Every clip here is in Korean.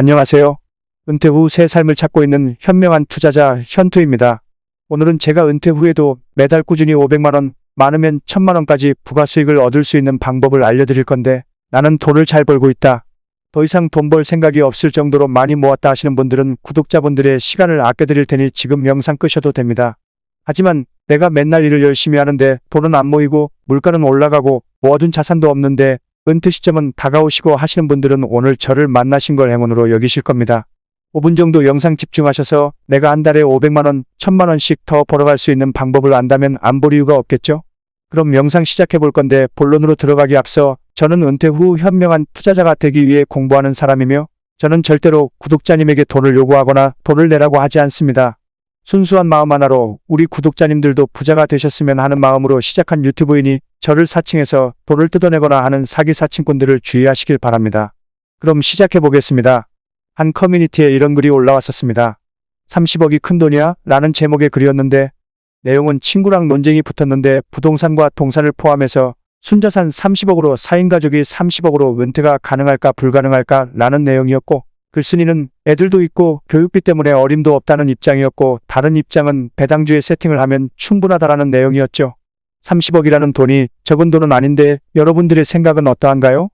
안녕하세요. 은퇴 후 새 삶을 찾고 있는 현명한 투자자 현투입니다. 오늘은 제가 은퇴 후에도 매달 꾸준히 500만원, 많으면 1000만원까지 부가 수익을 얻을 수 있는 방법을 알려드릴 건데, 나는 돈을 잘 벌고 있다. 더 이상 돈 벌 생각이 없을 정도로 많이 모았다 하시는 분들은 구독자분들의 시간을 아껴드릴 테니 지금 영상 끄셔도 됩니다. 하지만 내가 맨날 일을 열심히 하는데 돈은 안 모이고 물가는 올라가고 모아둔 자산도 없는데 은퇴 시점은 다가오시고 하시는 분들은 오늘 저를 만나신 걸 행운으로 여기실 겁니다. 5분 정도 영상 집중하셔서 내가 한 달에 500만원, 1000만원씩 더 벌어갈 수 있는 방법을 안다면 안 볼 이유가 없겠죠? 그럼 영상 시작해 볼 건데 본론으로 들어가기 앞서 저는 은퇴 후 현명한 투자자가 되기 위해 공부하는 사람이며 저는 절대로 구독자님에게 돈을 요구하거나 돈을 내라고 하지 않습니다. 순수한 마음 하나로 우리 구독자님들도 부자가 되셨으면 하는 마음으로 시작한 유튜브이니 저를 사칭해서 돈을 뜯어내거나 하는 사기 사칭꾼들을 주의하시길 바랍니다. 그럼 시작해 보겠습니다. 한 커뮤니티에 이런 글이 올라왔었습니다. 30억이 큰돈이야? 라는 제목의 글이었는데 내용은 친구랑 논쟁이 붙었는데 부동산과 동산을 포함해서 순자산 30억으로 4인 가족이 30억으로 은퇴가 가능할까 불가능할까 라는 내용이었고 글쓴이는 애들도 있고 교육비 때문에 어림도 없다는 입장이었고 다른 입장은 배당주에 세팅을 하면 충분하다라는 내용이었죠. 30억이라는 돈이 적은 돈은 아닌데 여러분들의 생각은 어떠한가요?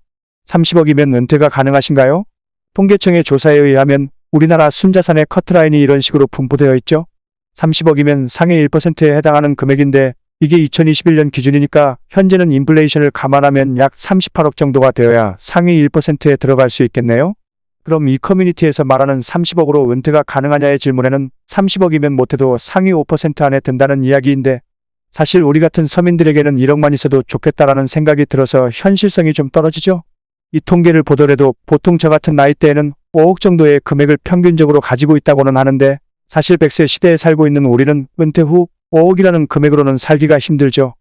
30억이면 은퇴가 가능하신가요? 통계청의 조사에 의하면 우리나라 순자산의 커트라인이 이런 식으로 분포되어 있죠. 30억이면 상위 1%에 해당하는 금액인데 이게 2021년 기준이니까 현재는 인플레이션을 감안하면 약 38억 정도가 되어야 상위 1%에 들어갈 수 있겠네요. 그럼 이 커뮤니티에서 말하는 30억으로 은퇴가 가능하냐의 질문에는 30억이면 못해도 상위 5% 안에 든다는 이야기인데 사실 우리 같은 서민들에게는 1억만 있어도 좋겠다라는 생각이 들어서 현실성이 좀 떨어지죠. 이 통계를 보더라도 보통 저 같은 나이대에는 5억 정도의 금액을 평균적으로 가지고 있다고는 하는데 사실 100세 시대에 살고 있는 우리는 은퇴 후 5억이라는 금액으로는 살기가 힘들죠.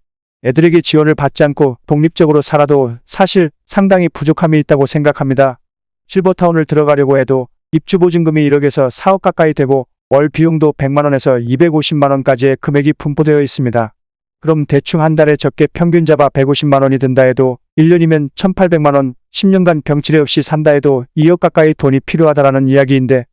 애들에게 지원을 받지 않고 독립적으로 살아도 사실 상당히 부족함이 있다고 생각합니다. 실버타운을 들어가려고 해도 입주보증금이 1억에서 4억 가까이 되고 월 비용도 100만원에서 250만원까지의 금액이 분포되어 있습니다. 그럼 대충 한 달에 적게 평균 잡아 150만원이 든다 해도 1년이면 1800만원, 10년간 병치레 없이 산다 해도 2억 가까이 돈이 필요하다라는 이야기인데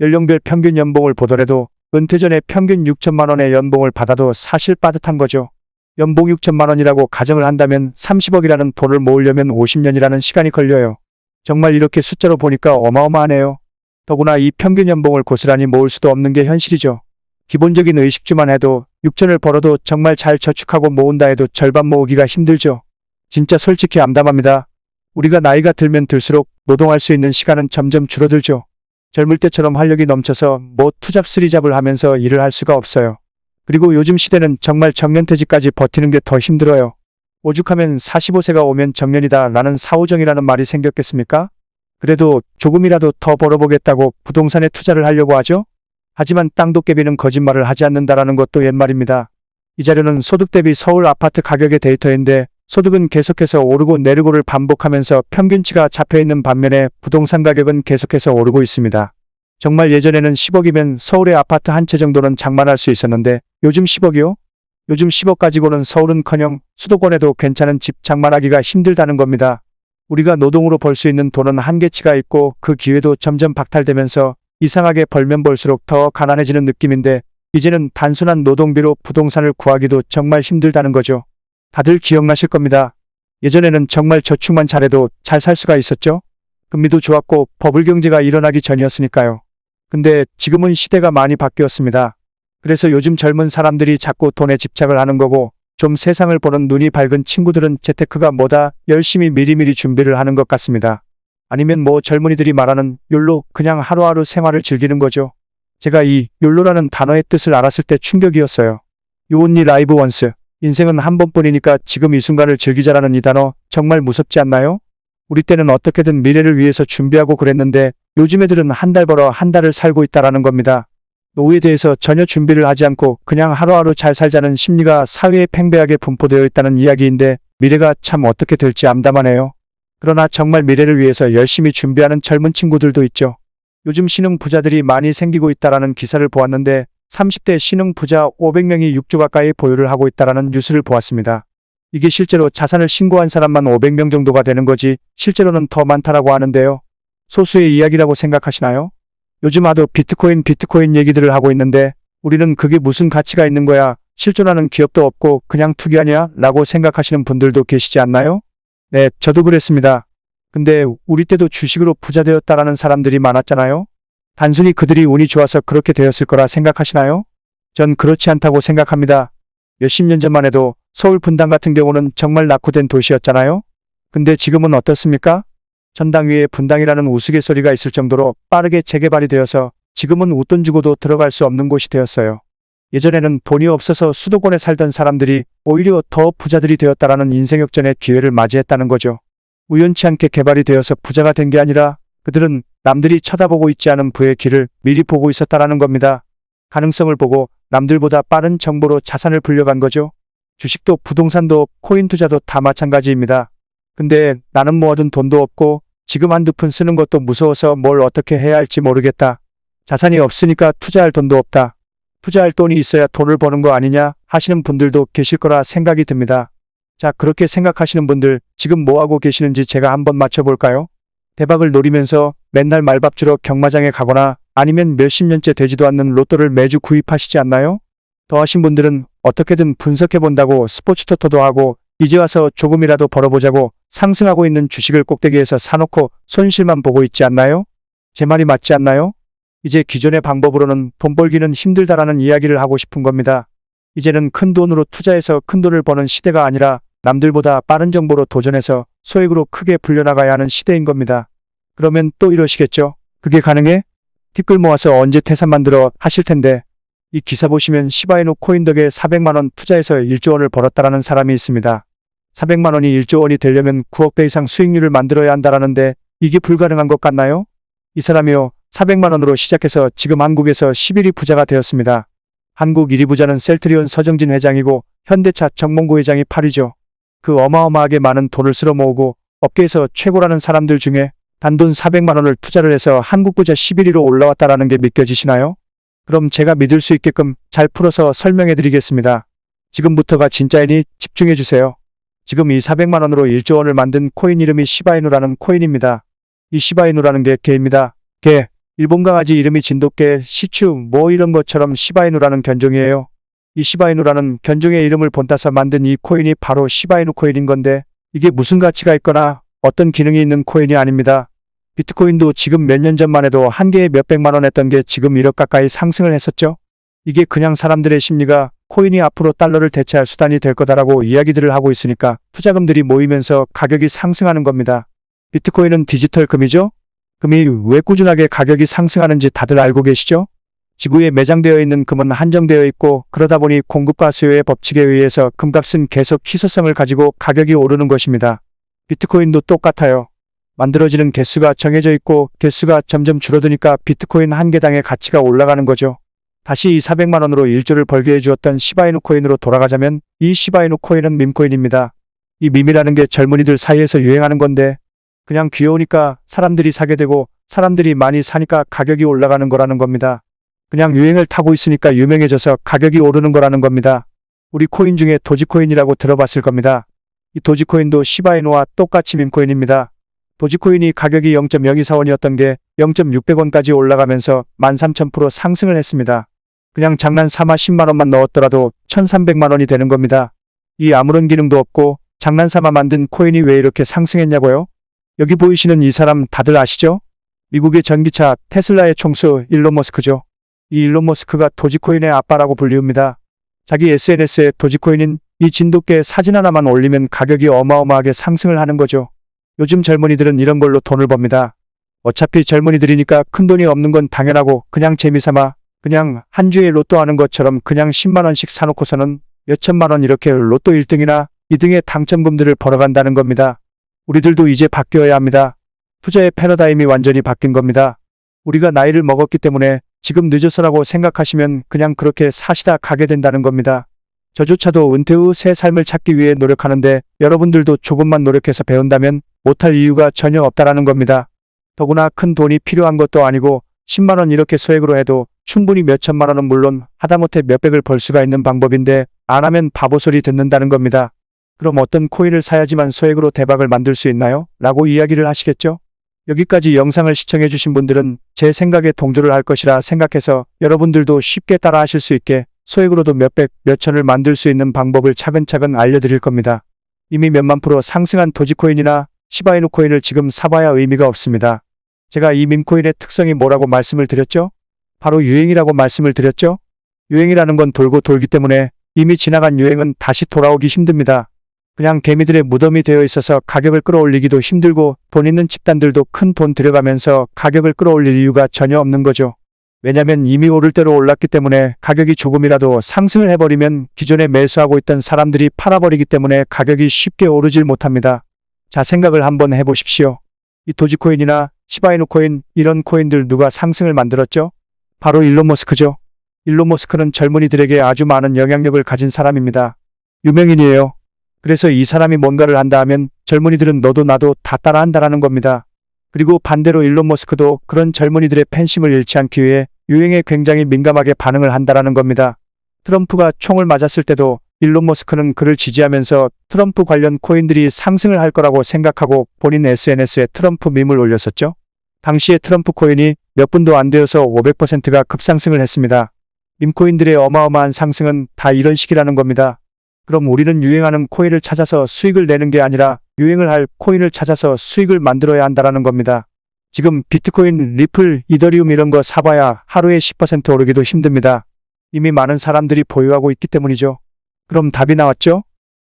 연령별 평균 연봉을 보더라도 은퇴 전에 평균 6천만원의 연봉을 받아도 사실 빠듯한 거죠. 연봉 6천만원이라고 가정을 한다면 30억이라는 돈을 모으려면 50년이라는 시간이 걸려요. 정말 이렇게 숫자로 보니까 어마어마하네요. 더구나 이 평균 연봉을 고스란히 모을 수도 없는 게 현실이죠. 기본적인 의식주만 해도 6천을 벌어도 정말 잘 저축하고 모은다 해도 절반 모으기가 힘들죠. 진짜 솔직히 암담합니다. 우리가 나이가 들면 들수록 노동할 수 있는 시간은 점점 줄어들죠. 젊을 때처럼 활력이 넘쳐서 뭐 투잡 쓰리잡을 하면서 일을 할 수가 없어요. 그리고 요즘 시대는 정말 정년퇴직까지 버티는 게 더 힘들어요. 오죽하면 45세가 오면 정년이다 라는 사후정이라는 말이 생겼겠습니까? 그래도 조금이라도 더 벌어보겠다고 부동산에 투자를 하려고 하죠? 하지만 땅도깨비는 거짓말을 하지 않는다라는 것도 옛말입니다. 이 자료는 소득 대비 서울 아파트 가격의 데이터인데 소득은 계속해서 오르고 내리고를 반복하면서 평균치가 잡혀있는 반면에 부동산 가격은 계속해서 오르고 있습니다. 정말 예전에는 10억이면 서울의 아파트 한 채 정도는 장만할 수 있었는데 요즘 10억이요? 요즘 10억 가지고는 서울은커녕 수도권에도 괜찮은 집 장만하기가 힘들다는 겁니다. 우리가 노동으로 벌 수 있는 돈은 한계치가 있고 그 기회도 점점 박탈되면서 이상하게 벌면 벌수록 더 가난해지는 느낌인데 이제는 단순한 노동비로 부동산을 구하기도 정말 힘들다는 거죠. 다들 기억나실 겁니다. 예전에는 정말 저축만 잘해도 잘 살 수가 있었죠. 금리도 좋았고 버블 경제가 일어나기 전이었으니까요. 근데 지금은 시대가 많이 바뀌었습니다. 그래서 요즘 젊은 사람들이 자꾸 돈에 집착을 하는 거고 좀 세상을 보는 눈이 밝은 친구들은 재테크가 뭐다 열심히 미리미리 준비를 하는 것 같습니다. 아니면 뭐 젊은이들이 말하는 욜로 그냥 하루하루 생활을 즐기는 거죠. 제가 이 욜로라는 단어의 뜻을 알았을 때 충격이었어요. You only live once. 인생은 한 번뿐이니까 지금 이 순간을 즐기자라는 이 단어 정말 무섭지 않나요? 우리 때는 어떻게든 미래를 위해서 준비하고 그랬는데 요즘 애들은 한 달 벌어 한 달을 살고 있다라는 겁니다. 노후에 대해서 전혀 준비를 하지 않고 그냥 하루하루 잘 살자는 심리가 사회에 팽배하게 분포되어 있다는 이야기인데 미래가 참 어떻게 될지 암담하네요. 그러나 정말 미래를 위해서 열심히 준비하는 젊은 친구들도 있죠. 요즘 신흥 부자들이 많이 생기고 있다라는 기사를 보았는데 30대 신흥 부자 500명이 6조 가까이 보유를 하고 있다라는 뉴스를 보았습니다. 이게 실제로 자산을 신고한 사람만 500명 정도가 되는 거지 실제로는 더 많다라고 하는데요. 소수의 이야기라고 생각하시나요? 요즘 하도 비트코인 얘기들을 하고 있는데 우리는 그게 무슨 가치가 있는 거야? 실존하는 기업도 없고 그냥 투기하냐? 라고 생각하시는 분들도 계시지 않나요? 네, 저도 그랬습니다. 근데 우리 때도 주식으로 부자 되었다라는 사람들이 많았잖아요? 단순히 그들이 운이 좋아서 그렇게 되었을 거라 생각하시나요? 전 그렇지 않다고 생각합니다. 몇십 년 전만 해도 서울 분당 같은 경우는 정말 낙후된 도시였잖아요? 근데 지금은 어떻습니까? 전당 위에 분당이라는 우스갯소리가 있을 정도로 빠르게 재개발이 되어서 지금은 웃돈 주고도 들어갈 수 없는 곳이 되었어요. 예전에는 돈이 없어서 수도권에 살던 사람들이 오히려 더 부자들이 되었다라는 인생 역전의 기회를 맞이했다는 거죠. 우연치 않게 개발이 되어서 부자가 된 게 아니라 그들은 남들이 쳐다보고 있지 않은 부의 길을 미리 보고 있었다라는 겁니다. 가능성을 보고 남들보다 빠른 정보로 자산을 불려간 거죠. 주식도 부동산도 코인 투자도 다 마찬가지입니다. 근데 나는 모아둔 돈도 없고 지금 한두 푼 쓰는 것도 무서워서 뭘 어떻게 해야 할지 모르겠다. 자산이 없으니까 투자할 돈도 없다. 투자할 돈이 있어야 돈을 버는 거 아니냐 하시는 분들도 계실 거라 생각이 듭니다. 자, 그렇게 생각하시는 분들 지금 뭐 하고 계시는지 제가 한번 맞춰볼까요? 대박을 노리면서 맨날 말밥 주러 경마장에 가거나 아니면 몇십 년째 되지도 않는 로또를 매주 구입하시지 않나요? 더 하신 분들은 어떻게든 분석해본다고 스포츠 토토도 하고 이제 와서 조금이라도 벌어보자고 상승하고 있는 주식을 꼭대기에서 사놓고 손실만 보고 있지 않나요? 제 말이 맞지 않나요? 이제 기존의 방법으로는 돈 벌기는 힘들다라는 이야기를 하고 싶은 겁니다. 이제는 큰 돈으로 투자해서 큰 돈을 버는 시대가 아니라 남들보다 빠른 정보로 도전해서 소액으로 크게 불려나가야 하는 시대인 겁니다. 그러면 또 이러시겠죠? 그게 가능해? 티끌 모아서 언제 태산 만들어 하실 텐데 이 기사 보시면 시바이누 코인 덕에 400만원 투자해서 1조 원을 벌었다라는 사람이 있습니다. 400만원이 1조 원이 되려면 9억 배 이상 수익률을 만들어야 한다라는데 이게 불가능한 것 같나요? 이 사람이요. 400만원으로 시작해서 지금 한국에서 11위 부자가 되었습니다. 한국 1위 부자는 셀트리온 서정진 회장이고 현대차 정몽구 회장이 8위죠. 그 어마어마하게 많은 돈을 쓸어 모으고 업계에서 최고라는 사람들 중에 단돈 400만원을 투자를 해서 한국 부자 11위로 올라왔다라는 게 믿겨지시나요? 그럼 제가 믿을 수 있게끔 잘 풀어서 설명해 드리겠습니다. 지금부터가 진짜이니 집중해 주세요. 지금 이 400만원으로 1조 원을 만든 코인 이름이 시바이누라는 코인입니다. 이 시바이누라는 게 개입니다. 개. 일본 강아지 이름이 진돗개, 시추, 뭐 이런 것처럼 시바이누라는 견종이에요. 이 시바이누라는 견종의 이름을 본따서 만든 이 코인이 바로 시바이누 코인인 건데 이게 무슨 가치가 있거나 어떤 기능이 있는 코인이 아닙니다. 비트코인도 지금 몇 년 전만 해도 한 개에 몇백만 원 했던 게 지금 1억 가까이 상승을 했었죠. 이게 그냥 사람들의 심리가 코인이 앞으로 달러를 대체할 수단이 될 거다라고 이야기들을 하고 있으니까 투자금들이 모이면서 가격이 상승하는 겁니다. 비트코인은 디지털 금이죠? 금이 왜 꾸준하게 가격이 상승하는지 다들 알고 계시죠? 지구에 매장되어 있는 금은 한정되어 있고 그러다 보니 공급과 수요의 법칙에 의해서 금값은 계속 희소성을 가지고 가격이 오르는 것입니다. 비트코인도 똑같아요. 만들어지는 개수가 정해져 있고 개수가 점점 줄어드니까 비트코인 한 개당의 가치가 올라가는 거죠. 다시 이 400만원으로 1조를 벌게 해주었던 시바이누 코인으로 돌아가자면 이 시바이누 코인은 밈코인입니다. 이 밈이라는 게 젊은이들 사이에서 유행하는 건데 그냥 귀여우니까 사람들이 사게 되고 사람들이 많이 사니까 가격이 올라가는 거라는 겁니다. 그냥 유행을 타고 있으니까 유명해져서 가격이 오르는 거라는 겁니다. 우리 코인 중에 도지코인이라고 들어봤을 겁니다. 이 도지코인도 시바이누와 똑같이 밈코인입니다. 도지코인이 가격이 0.0241원이었던 게 0.600원까지 올라가면서 13,000% 상승을 했습니다. 그냥 장난 삼아 10만원만 넣었더라도 1,300만원이 되는 겁니다. 이 아무런 기능도 없고 장난삼아 만든 코인이 왜 이렇게 상승했냐고요? 여기 보이시는 이 사람 다들 아시죠? 미국의 전기차 테슬라의 총수 일론 머스크죠. 이 일론 머스크가 도지코인의 아빠라고 불리웁니다. 자기 SNS에 도지코인인 이 진돗개 사진 하나만 올리면 가격이 어마어마하게 상승을 하는 거죠. 요즘 젊은이들은 이런 걸로 돈을 법니다. 어차피 젊은이들이니까 큰돈이 없는 건 당연하고 그냥 재미삼아 그냥 한 주에 로또 하는 것처럼 그냥 10만원씩 사놓고서는 몇천만원 이렇게 로또 1등이나 2등의 당첨금들을 벌어간다는 겁니다. 우리들도 이제 바뀌어야 합니다. 투자의 패러다임이 완전히 바뀐 겁니다. 우리가 나이를 먹었기 때문에 지금 늦어서라고 생각하시면 그냥 그렇게 사시다 가게 된다는 겁니다. 저조차도 은퇴 후 새 삶을 찾기 위해 노력하는데 여러분들도 조금만 노력해서 배운다면 못할 이유가 전혀 없다라는 겁니다. 더구나 큰 돈이 필요한 것도 아니고 10만원 이렇게 소액으로 해도 충분히 몇천만원은 물론 하다못해 몇백을 벌 수가 있는 방법인데 안 하면 바보 소리 듣는다는 겁니다. 그럼 어떤 코인을 사야지만 소액으로 대박을 만들 수 있나요? 라고 이야기를 하시겠죠? 여기까지 영상을 시청해주신 분들은 제 생각에 동조를 할 것이라 생각해서 여러분들도 쉽게 따라 하실 수 있게 소액으로도 몇백, 몇천을 만들 수 있는 방법을 차근차근 알려드릴 겁니다. 이미 몇만 프로 상승한 도지코인이나 시바이누 코인을 지금 사봐야 의미가 없습니다. 제가 이 밈코인의 특성이 뭐라고 말씀을 드렸죠? 바로 유행이라고 말씀을 드렸죠? 유행이라는 건 돌고 돌기 때문에 이미 지나간 유행은 다시 돌아오기 힘듭니다. 그냥 개미들의 무덤이 되어 있어서 가격을 끌어올리기도 힘들고 돈 있는 집단들도 큰 돈 들여가면서 가격을 끌어올릴 이유가 전혀 없는 거죠. 왜냐면 이미 오를 대로 올랐기 때문에 가격이 조금이라도 상승을 해버리면 기존에 매수하고 있던 사람들이 팔아버리기 때문에 가격이 쉽게 오르질 못합니다. 자, 생각을 한번 해보십시오. 이 도지코인이나 시바이누 코인 이런 코인들 누가 상승을 만들었죠? 바로 일론 머스크죠. 일론 머스크는 젊은이들에게 아주 많은 영향력을 가진 사람입니다. 유명인이에요. 그래서 이 사람이 뭔가를 한다 하면 젊은이들은 너도 나도 다 따라한다라는 겁니다. 그리고 반대로 일론 머스크도 그런 젊은이들의 팬심을 잃지 않기 위해 유행에 굉장히 민감하게 반응을 한다라는 겁니다. 트럼프가 총을 맞았을 때도 일론 머스크는 그를 지지하면서 트럼프 관련 코인들이 상승을 할 거라고 생각하고 본인 SNS에 트럼프 밈을 올렸었죠. 당시에 트럼프 코인이 몇 분도 안 되어서 500%가 급상승을 했습니다. 밈코인들의 어마어마한 상승은 다 이런 식이라는 겁니다. 그럼 우리는 유행하는 코인을 찾아서 수익을 내는 게 아니라 유행을 할 코인을 찾아서 수익을 만들어야 한다는 겁니다. 지금 비트코인, 리플, 이더리움 이런 거 사봐야 하루에 10% 오르기도 힘듭니다. 이미 많은 사람들이 보유하고 있기 때문이죠. 그럼 답이 나왔죠?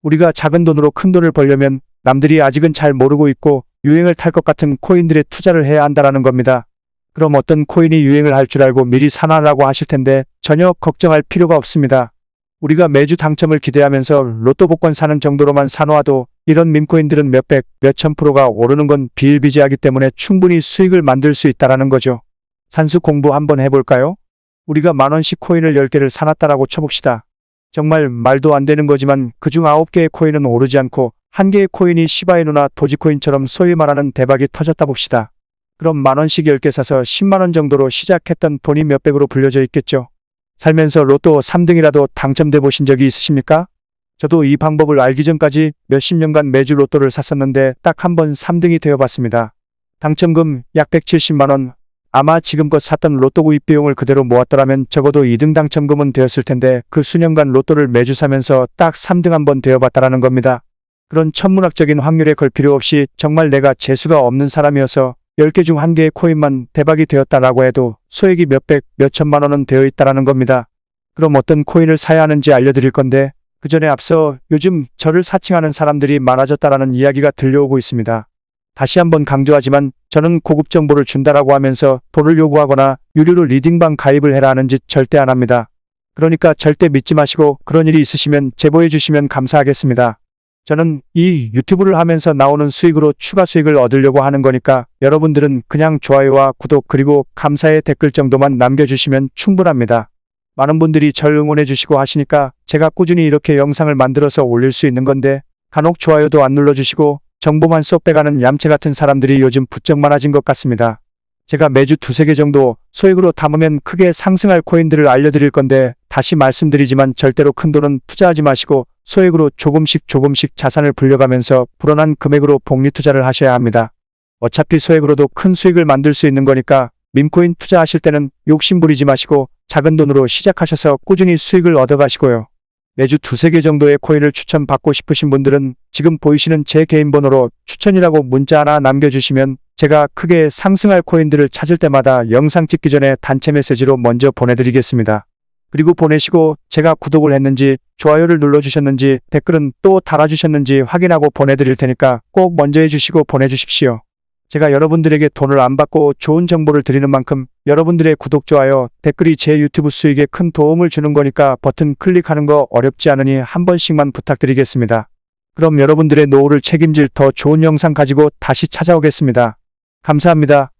우리가 작은 돈으로 큰 돈을 벌려면 남들이 아직은 잘 모르고 있고 유행을 탈 것 같은 코인들에 투자를 해야 한다는 겁니다. 그럼 어떤 코인이 유행을 할 줄 알고 미리 사놔라고 하실 텐데 전혀 걱정할 필요가 없습니다. 우리가 매주 당첨을 기대하면서 로또 복권 사는 정도로만 사놓아도 이런 밈코인들은 몇백, 몇천 프로가 오르는 건 비일비재하기 때문에 충분히 수익을 만들 수 있다는 거죠. 산수 공부 한번 해볼까요? 우리가 10,000원씩 코인을 10개를 사놨다라고 쳐봅시다. 정말 말도 안 되는 거지만 그중 9개의 코인은 오르지 않고 1개의 코인이 시바이누나 도지코인처럼 소위 말하는 대박이 터졌다 봅시다. 그럼 10,000원씩 10개 사서 10만원 정도로 시작했던 돈이 몇백으로 불려져 있겠죠. 살면서 로또 3등이라도 당첨돼 보신 적이 있으십니까? 저도 이 방법을 알기 전까지 몇십 년간 매주 로또를 샀었는데 딱 한 번 3등이 되어봤습니다. 당첨금 약 170만원. 아마 지금껏 샀던 로또 구입 비용을 그대로 모았더라면 적어도 2등 당첨금은 되었을 텐데 그 수년간 로또를 매주 사면서 딱 3등 한 번 되어봤다라는 겁니다. 그런 천문학적인 확률에 걸 필요 없이 정말 내가 재수가 없는 사람이어서 10개 중 1개의 코인만 대박이 되었다라고 해도 소액이 몇백, 몇천만 원은 되어 있다라는 겁니다. 그럼 어떤 코인을 사야 하는지 알려드릴 건데 그 전에 앞서 요즘 저를 사칭하는 사람들이 많아졌다라는 이야기가 들려오고 있습니다. 다시 한번 강조하지만 저는 고급 정보를 준다라고 하면서 돈을 요구하거나 유료로 리딩방 가입을 해라 하는 짓 절대 안 합니다. 그러니까 절대 믿지 마시고 그런 일이 있으시면 제보해 주시면 감사하겠습니다. 저는 이 유튜브를 하면서 나오는 수익으로 추가 수익을 얻으려고 하는 거니까 여러분들은 그냥 좋아요와 구독 그리고 감사의 댓글 정도만 남겨주시면 충분합니다. 많은 분들이 절 응원해 주시고 하시니까 제가 꾸준히 이렇게 영상을 만들어서 올릴 수 있는 건데 간혹 좋아요도 안 눌러주시고 정보만 쏙 빼가는 얌체 같은 사람들이 요즘 부쩍 많아진 것 같습니다. 제가 매주 2-3개 정도 소액으로 담으면 크게 상승할 코인들을 알려드릴 건데 다시 말씀드리지만 절대로 큰 돈은 투자하지 마시고 소액으로 조금씩 자산을 불려가면서 불어난 금액으로 복리 투자를 하셔야 합니다. 어차피 소액으로도 큰 수익을 만들 수 있는 거니까 밈코인 투자하실 때는 욕심 부리지 마시고 작은 돈으로 시작하셔서 꾸준히 수익을 얻어가시고요. 매주 2-3개 정도의 코인을 추천받고 싶으신 분들은 지금 보이시는 제 개인 번호로 추천이라고 문자 하나 남겨주시면 제가 크게 상승할 코인들을 찾을 때마다 영상 찍기 전에 단체 메시지로 먼저 보내드리겠습니다. 그리고 보내시고 제가 구독을 했는지 좋아요를 눌러주셨는지 댓글은 또 달아주셨는지 확인하고 보내드릴 테니까 꼭 먼저 해주시고 보내주십시오. 제가 여러분들에게 돈을 안 받고 좋은 정보를 드리는 만큼 여러분들의 구독, 좋아요, 댓글이 제 유튜브 수익에 큰 도움을 주는 거니까 버튼 클릭하는 거 어렵지 않으니 한 번씩만 부탁드리겠습니다. 그럼 여러분들의 노후를 책임질 더 좋은 영상 가지고 다시 찾아오겠습니다. 감사합니다.